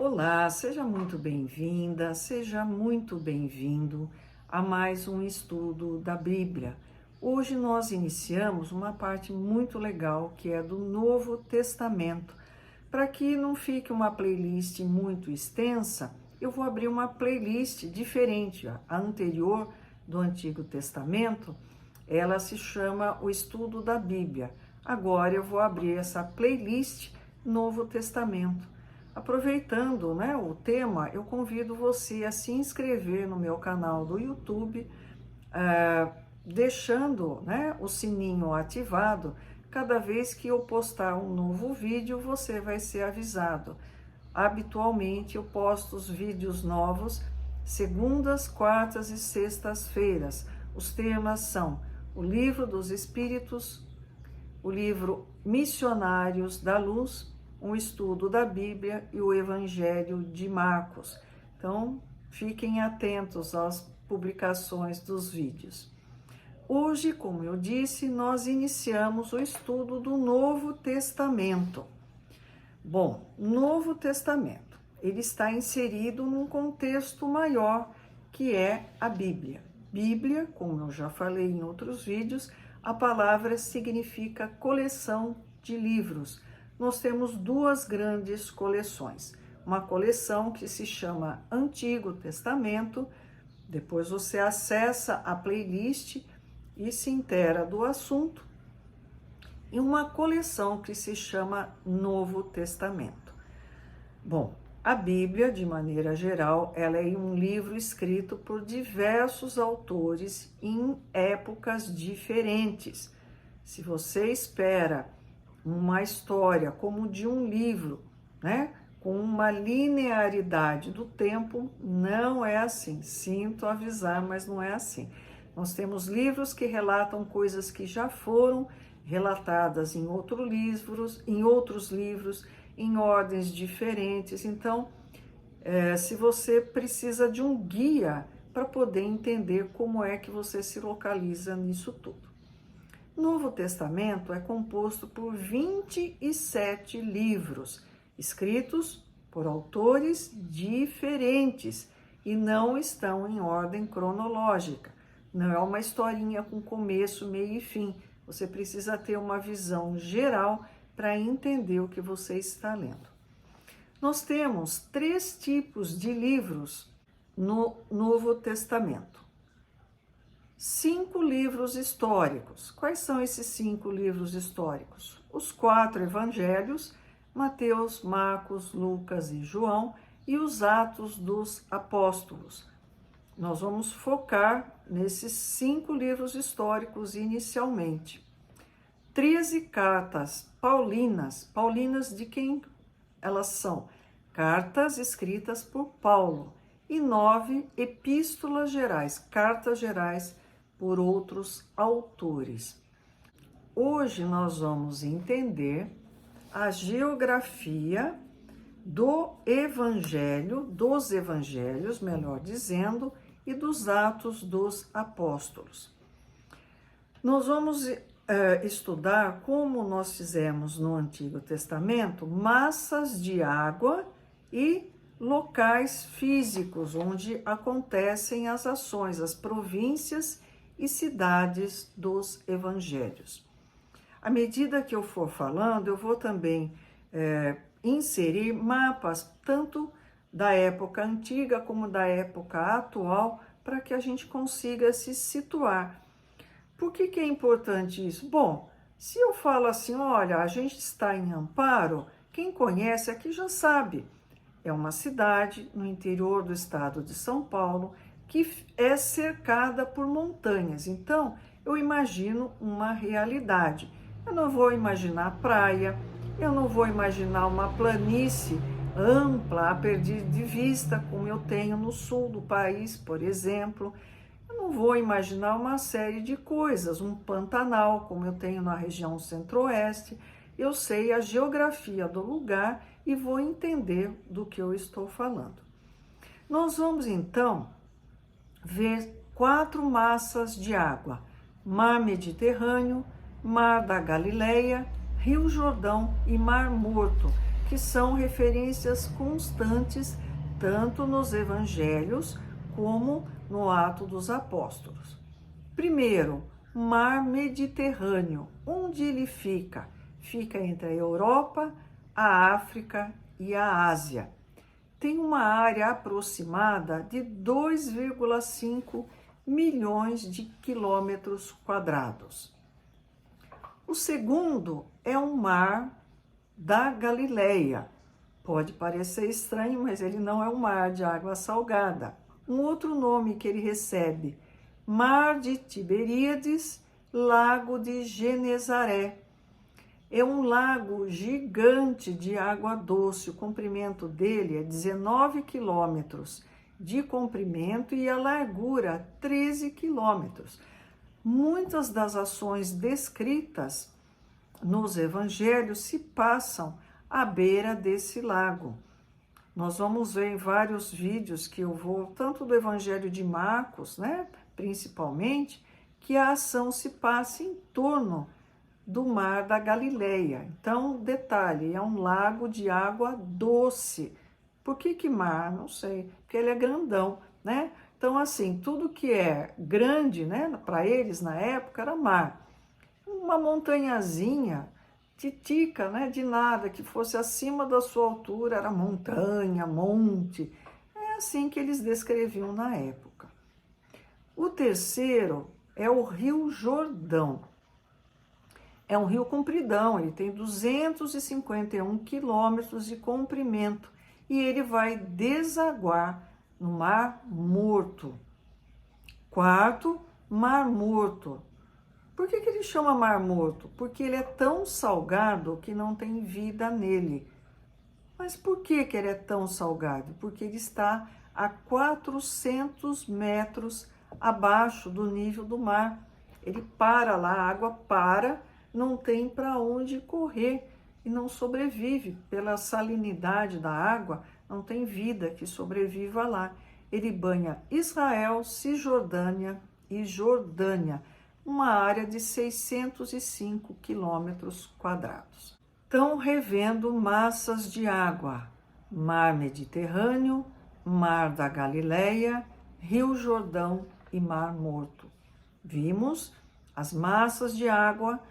Olá, seja muito bem-vinda, seja muito bem-vindo a mais um estudo da Bíblia. Hoje nós iniciamos uma parte muito legal que é do Novo Testamento. Para que não fique uma playlist muito extensa, eu vou abrir uma playlist diferente. A anterior do Antigo Testamento, ela se chama O Estudo da Bíblia. Agora eu vou abrir essa playlist Novo Testamento. Aproveitando, o tema, eu convido você a se inscrever no meu canal do YouTube, deixando o sininho ativado. Cada vez que eu postar um novo vídeo, você vai ser avisado. Habitualmente eu posto os vídeos novos segundas, quartas e sextas-feiras. Os temas são o Livro dos Espíritos, o livro Missionários da Luz, um estudo da Bíblia e o Evangelho de Marcos. Então, fiquem atentos às publicações dos vídeos. Hoje, como eu disse, nós iniciamos o estudo do Novo Testamento. Bom, Novo Testamento, ele está inserido num contexto maior, que é a Bíblia. Bíblia, como eu já falei em outros vídeos, a palavra significa coleção de livros. Nós temos duas grandes coleções. Uma coleção que se chama Antigo Testamento, depois você acessa a playlist e se inteira do assunto, e uma coleção que se chama Novo Testamento. Bom, a Bíblia, de maneira geral, ela é um livro escrito por diversos autores em épocas diferentes. Se você espera uma história como de um livro, com uma linearidade do tempo, não é assim. Sinto avisar, mas não é assim. Nós temos livros que relatam coisas que já foram relatadas em outros livros, em ordens diferentes. Então, se você precisa de um guia para poder entender como é que você se localiza nisso tudo. O Novo Testamento é composto por 27 livros, escritos por autores diferentes e não estão em ordem cronológica. Não é uma historinha com começo, meio e fim. Você precisa ter uma visão geral para entender o que você está lendo. Nós temos 3 tipos de livros no Novo Testamento. 5 livros históricos. Quais são esses 5 livros históricos? Os 4 evangelhos, Mateus, Marcos, Lucas e João, e os Atos dos Apóstolos. Nós vamos focar nesses 5 livros históricos inicialmente. 13 cartas paulinas. Paulinas de quem elas são? Cartas escritas por Paulo. E 9 epístolas gerais, cartas gerais por outros autores. Hoje nós vamos entender a geografia dos evangelhos, melhor dizendo, e dos Atos dos Apóstolos. Nós vamos estudar como nós fizemos no Antigo Testamento, massas de água e locais físicos onde acontecem as ações, as províncias e cidades dos evangelhos. À medida que eu for falando, eu vou também inserir mapas, tanto da época antiga como da época atual, para que a gente consiga se situar. Por que é importante isso? Bom, se eu falo assim, olha, a gente está em Amparo, quem conhece aqui já sabe. É uma cidade no interior do estado de São Paulo, que é cercada por montanhas. Então, eu imagino uma realidade. Eu não vou imaginar praia, eu não vou imaginar uma planície ampla, a perder de vista, como eu tenho no sul do país, por exemplo. Eu não vou imaginar uma série de coisas, um pantanal, como eu tenho na região centro-oeste. Eu sei a geografia do lugar e vou entender do que eu estou falando. Nós vamos, então, ver 4 massas de água: Mar Mediterrâneo, Mar da Galileia, Rio Jordão e Mar Morto, que são referências constantes tanto nos evangelhos como no Atos dos Apóstolos. Primeiro, Mar Mediterrâneo. Onde ele fica? Fica entre a Europa, a África e a Ásia. Tem uma área aproximada de 2,5 milhões de quilômetros quadrados. O segundo é o Mar da Galileia. Pode parecer estranho, mas ele não é um mar de água salgada. Um outro nome que ele recebe, Mar de Tiberíades, Lago de Genezaré. É um lago gigante de água doce. O comprimento dele é 19 quilômetros de comprimento e a largura 13 quilômetros. Muitas das ações descritas nos evangelhos se passam à beira desse lago. Nós vamos ver em vários vídeos que eu vou, tanto do evangelho de Marcos, né, principalmente, que a ação se passa em torno do Mar da Galileia. Então, detalhe, é um lago de água doce. Por que mar? Não sei, porque ele é grandão, né? Então, assim, tudo que é grande, né, para eles na época era mar. Uma montanhazinha, titica, né, de nada, que fosse acima da sua altura, era montanha, monte. É assim que eles descreviam na época. O terceiro é o Rio Jordão. É um rio compridão, ele tem 251 quilômetros de comprimento e ele vai desaguar no Mar Morto. Quarto, Mar Morto. Por que ele chama Mar Morto? Porque ele é tão salgado que não tem vida nele. Mas por que ele é tão salgado? Porque ele está a 400 metros abaixo do nível do mar. Ele para lá, a água para, não tem para onde correr e não sobrevive. Pela salinidade da água, não tem vida que sobreviva lá. Ele banha Israel, Cisjordânia e Jordânia, uma área de 605 quilômetros quadrados. Estão revendo massas de água: Mar Mediterrâneo, Mar da Galileia, Rio Jordão e Mar Morto. Vimos as massas de água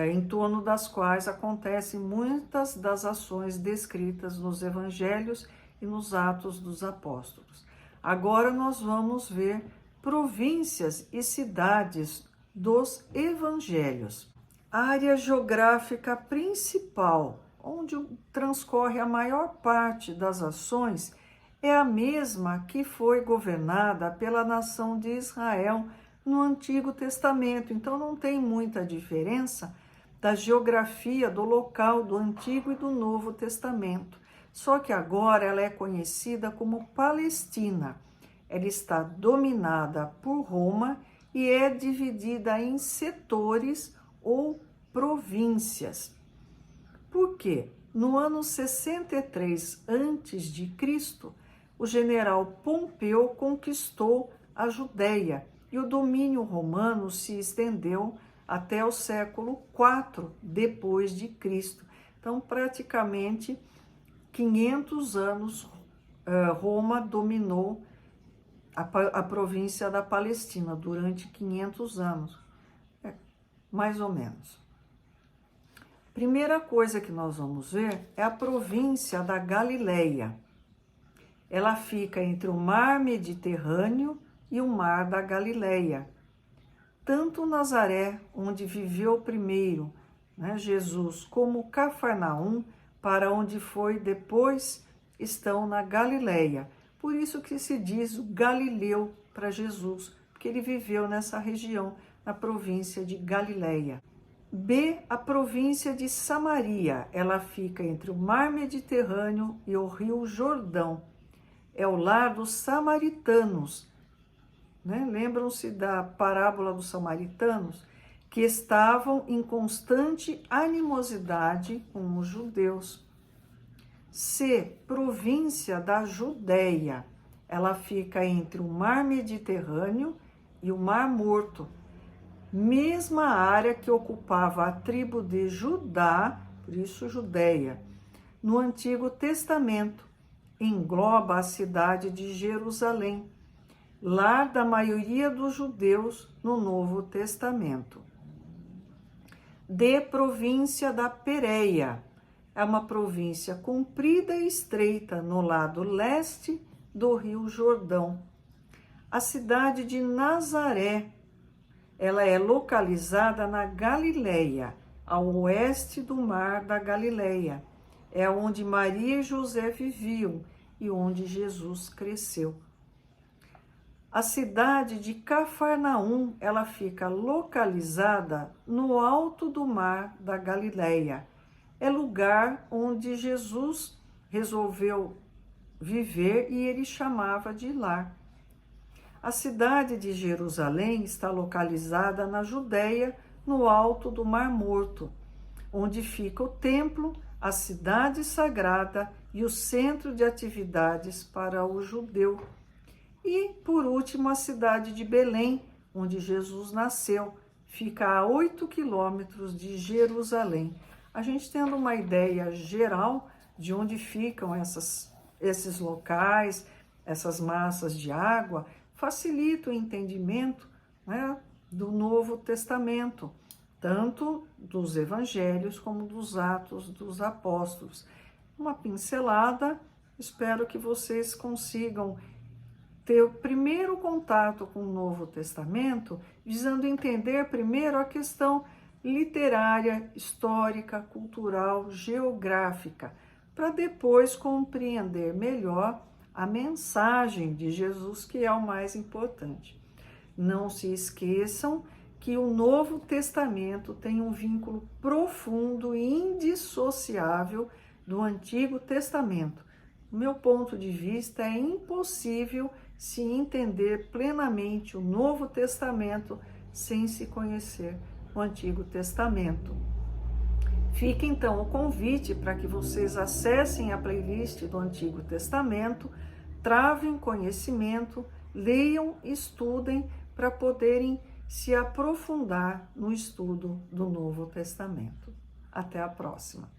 em torno das quais acontecem muitas das ações descritas nos evangelhos e nos Atos dos Apóstolos. Agora nós vamos ver províncias e cidades dos evangelhos. A área geográfica principal, onde transcorre a maior parte das ações, é a mesma que foi governada pela nação de Israel no Antigo Testamento. Então não tem muita diferença da geografia do local do Antigo e do Novo Testamento. Só que agora ela é conhecida como Palestina. Ela está dominada por Roma e é dividida em setores ou províncias. Por quê? No ano 63 a.C., o general Pompeu conquistou a Judéia e o domínio romano se estendeu até o século IV depois de Cristo. Então, praticamente 500 anos Roma dominou a província da Palestina durante 500 anos, mais ou menos. Primeira coisa que nós vamos ver é a província da Galileia. Ela fica entre o Mar Mediterrâneo e o Mar da Galileia. Tanto Nazaré, onde viveu primeiro, né, Jesus, como Cafarnaum, para onde foi depois, estão na Galileia. Por isso que se diz o Galileu para Jesus, porque ele viveu nessa região, na província de Galileia. B, a província de Samaria. Ela fica entre o Mar Mediterrâneo e o Rio Jordão. É o lar dos samaritanos. Né? Lembram-se da parábola dos samaritanos? Que estavam em constante animosidade com os judeus. C, província da Judéia. Ela fica entre o Mar Mediterrâneo e o Mar Morto. Mesma área que ocupava a tribo de Judá, por isso Judéia. no Antigo Testamento engloba a cidade de Jerusalém, lar da maioria dos judeus no Novo Testamento. D. Província da Pérea. É uma província comprida e estreita no lado leste do Rio Jordão. A cidade de Nazaré, ela é localizada na Galileia, ao oeste do Mar da Galileia. É onde Maria e José viviam e onde Jesus cresceu. A cidade de Cafarnaum, ela fica localizada no alto do Mar da Galileia. É lugar onde Jesus resolveu viver e ele chamava de lar. A cidade de Jerusalém está localizada na Judéia, no alto do Mar Morto, onde fica o templo, a cidade sagrada e o centro de atividades para o judeu. E, por último, a cidade de Belém, onde Jesus nasceu, fica a 8 quilômetros de Jerusalém. A gente tendo uma ideia geral de onde ficam esses locais, essas massas de água, facilita o entendimento, né, do Novo Testamento, tanto dos evangelhos como dos Atos dos Apóstolos. Uma pincelada, espero que vocês consigam ter o primeiro contato com o Novo Testamento, visando entender primeiro a questão literária, histórica, cultural, geográfica, para depois compreender melhor a mensagem de Jesus, que é o mais importante. Não se esqueçam que o Novo Testamento tem um vínculo profundo e indissociável do Antigo Testamento. Do meu ponto de vista, é impossível se entender plenamente o Novo Testamento sem se conhecer o Antigo Testamento. Fica então o convite para que vocês acessem a playlist do Antigo Testamento, travem conhecimento, leiam, estudem para poderem se aprofundar no estudo do Novo Testamento. Até a próxima!